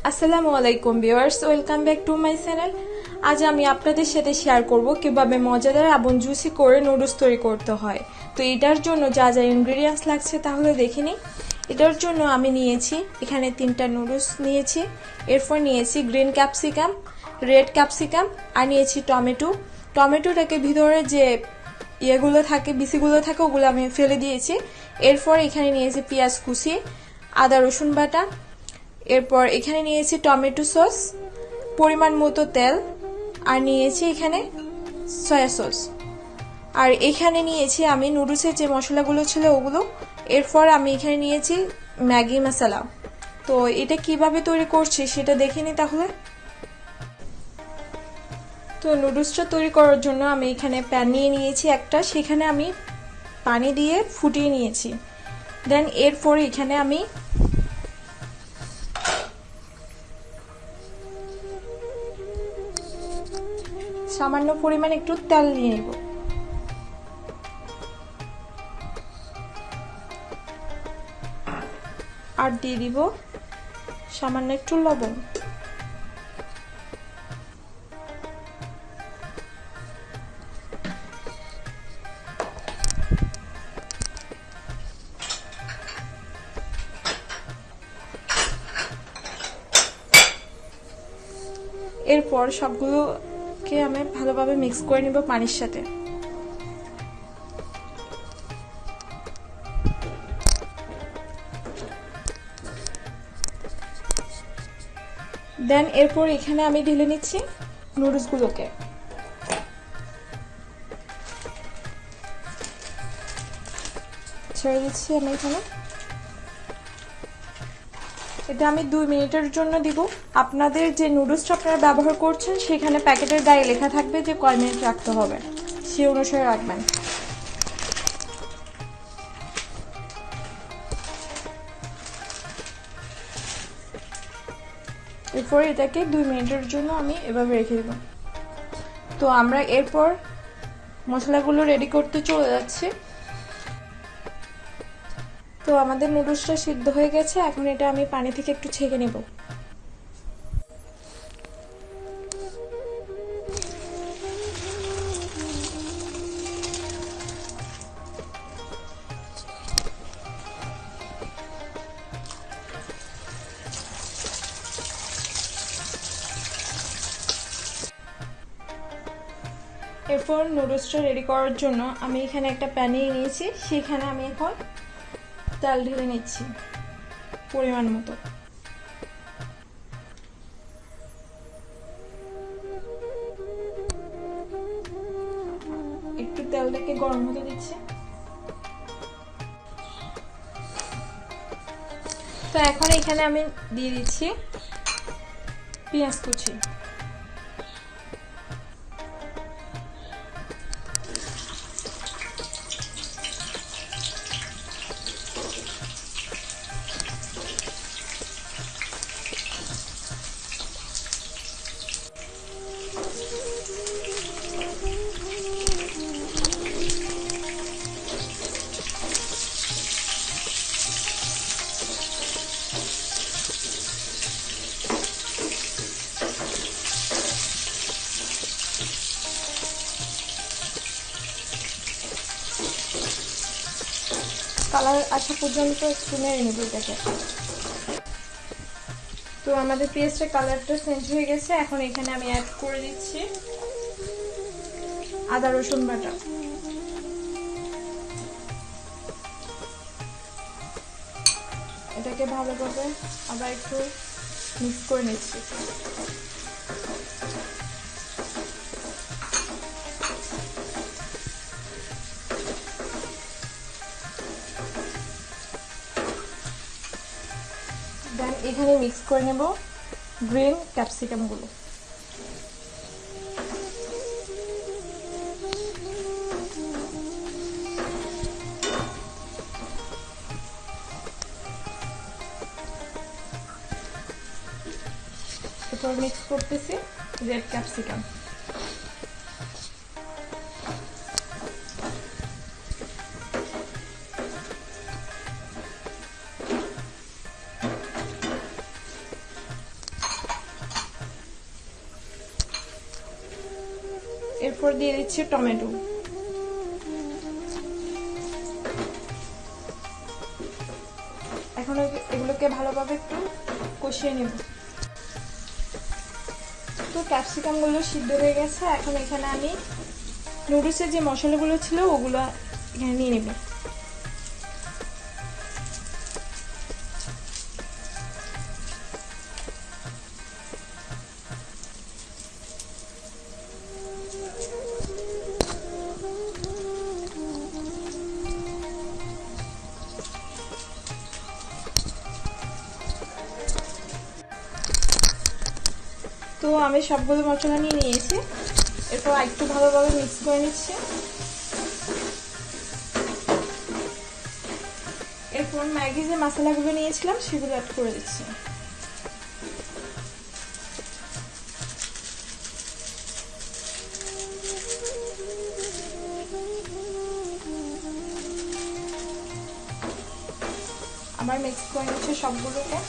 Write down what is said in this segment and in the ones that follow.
Assalamualaikum viewers, welcome back to my channel. আজ আমি আপনাদের সাথে শেয়ার করব কিভাবে মজাদার এবং জুসি করে নুডলস তৈরি করতে হয়। তো এটার জন্য যা যা ইনগ্রেডিয়েন্টস লাগছে তাহলে দেখে নিই। এটার জন্য আমি নিয়েছি এখানে 3টা নুডলস নিয়েছি, এরপর নিয়েছি গ্রিন ক্যাপসিকাম, রেড ক্যাপসিকাম আর নিয়েছি টমেটো। টমেটোটাকে ভিতরে যে ইয়েগুলো থাকে, বিচিগুলো থাকে ওগুলো আমি ফেলে দিয়েছি। এরপর এখানে নিয়েছি পেঁয়াজ কুচি, আদা রসুন বাটা, এরপর এখানে নিয়েছি টমেটো সস, পরিমাণ মতো তেল, আর নিয়েছি এখানে সয়া সস, আর এখানে নিয়েছি আমি নুডলসের যে মশলাগুলো ছিল ওগুলো। এরপর আমি এখানে নিয়েছি ম্যাগি মশলা। তো এটা কিভাবে তৈরি করছি সেটা দেখে নিই তাহলে। তো নুডলসটা তৈরি করার জন্য আমি এখানে প্যান নিয়ে নিয়েছি একটা, সেখানে আমি পানি দিয়ে ফুটিয়ে নিয়েছি। দেন এরপর এখানে আমি সামান্য পরিমাণ একটু তেল নিয়ে নেব, আর দিয়ে দিব সামান্য একটু লবণ। এরপর সবগুলোকে আমি ভালোভাবে মিক্স করে নিব পানির সাথে। দেন এরপর এখানে আমি ঢেলে নিচ্ছি নুডলসগুলোকে। ছেড়ে দিচ্ছি আমি এখানে। এটা আমি 2 মিনিটের জন্য দিব। আপনাদের যে নুডলসটা আপনারা ব্যবহার করছেন সেখানে প্যাকেটের গায়ে লেখা থাকবে যে কয় মিনিট রাখতে হবে, সে অনুসারে রাখবেন। এরপর এটাকে 2 মিনিটের জন্য আমি এভাবে রেখে দেব। তো আমরা এরপর মশলাগুলো রেডি করতে চলে যাচ্ছি। তো আমাদের নুডলসটা সিদ্ধ হয়ে গেছে, এখন এটা আমি পানি থেকে একটু ছেঁকে নেব। এরপর নুডলসটা রেডি করার জন্য আমি এখানে একটা প্যান নিয়েছি, সেখানে আমি এখন তেল ঢেলে নিচ্ছি পরিমাণ মতো। একটু তেলটাকে গরম হতে দিচ্ছি। তো এখন এখানে আমি দিয়ে দিচ্ছি পেঁয়াজ কুচি। কালার আসা পর্যন্ত একটু নেড়ে নেব এটাকে। তো আমাদের পেঁয়াজের কালারটা চেঞ্জ হয়ে গেছে, এখন এখানে আমি অ্যাড করে দিচ্ছি আদা রসুন বাটা। এটাকে ভালোভাবে আবার একটু মিক্স করে নিচ্ছি। দেন এখানে মিক্স করে নেব গ্রিন ক্যাপসিকামগুলো। এরপর মিক্স করতেছি রেড ক্যাপসিকাম। এরপর দিয়ে দিচ্ছি টমেটো। এখন এগুলোকে ভালোভাবে একটু কষিয়ে নেব। তো ক্যাপসিকাম গুলো সিদ্ধ হয়ে গেছে। এখন এখানে আমি নুডলসের যে মশলাগুলো ছিল ওগুলো এখানে নিয়ে নেব। তো আমি সবগুলো মশলা নিয়ে নিয়েছি। এরপর একটু ভালোভাবে মিক্স করে নিচ্ছি। এরপর ম্যাগি যে মশলাগুলো নিয়েছিলাম সেগুলো অ্যাড করে দিচ্ছি। আবার মিক্স করে নিচ্ছি সবগুলোকে।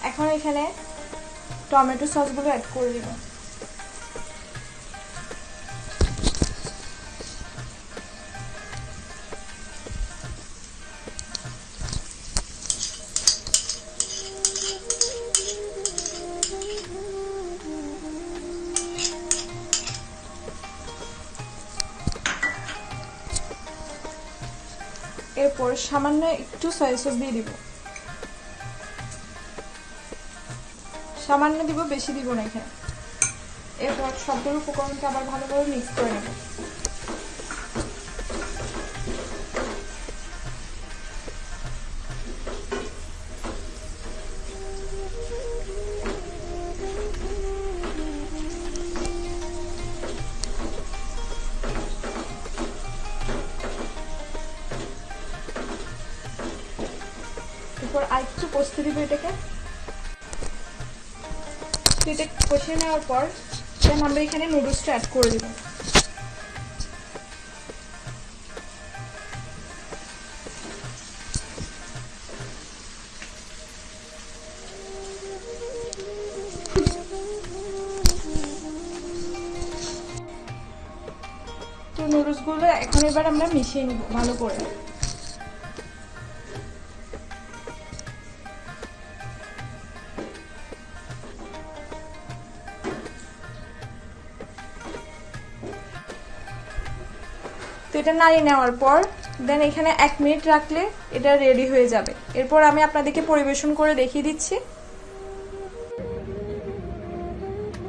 এখন এখানে টমেটো সসগুলো অ্যাড করে দিব। এরপর সামান্য একটু সয়া সস দিয়ে দিব। সামান্য দিব, বেশি দিব না এখানে। এরপর সবগুলো উপকরণকে আবার ভালোভাবে মিক্স করে নেব। এরপর আরেকটু কষতে দিব এটাকে। এটা কষিয়ে নেওয়ার পর আমরা এখানে নুডলসটা অ্যাড করে দিব। তো নুডলসগুলো এখন এবার আমরা মিশিয়ে নিব ভালো করে। তো এটা নাড়িয়ে নেওয়ার পর দেন এখানে 1 মিনিট রাখলে এটা রেডি হয়ে যাবে। এরপর আমি আপনাদেরকে পরিবেশন করে দেখিয়ে দিচ্ছি।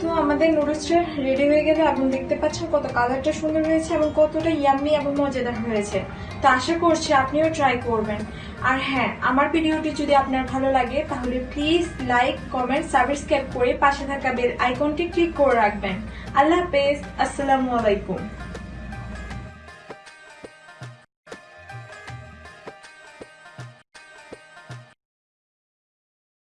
তো আমাদের নুডলসটা রেডি হয়ে গেলে আপনি দেখতে পাচ্ছেন কত কালারটা সুন্দর হয়েছে এবং কতটা ইয়াম্মি এবং মজাদার হয়েছে। তো আশা করছি আপনিও ট্রাই করবেন। আর হ্যাঁ, আমার ভিডিওটি যদি আপনার ভালো লাগে তাহলে প্লিজ লাইক, কমেন্ট, সাবস্ক্রাইব করে পাশে থাকা বেল আইকনটি ক্লিক করে রাখবেন। আল্লাহ হাফেজ। আসসালামু আলাইকুম।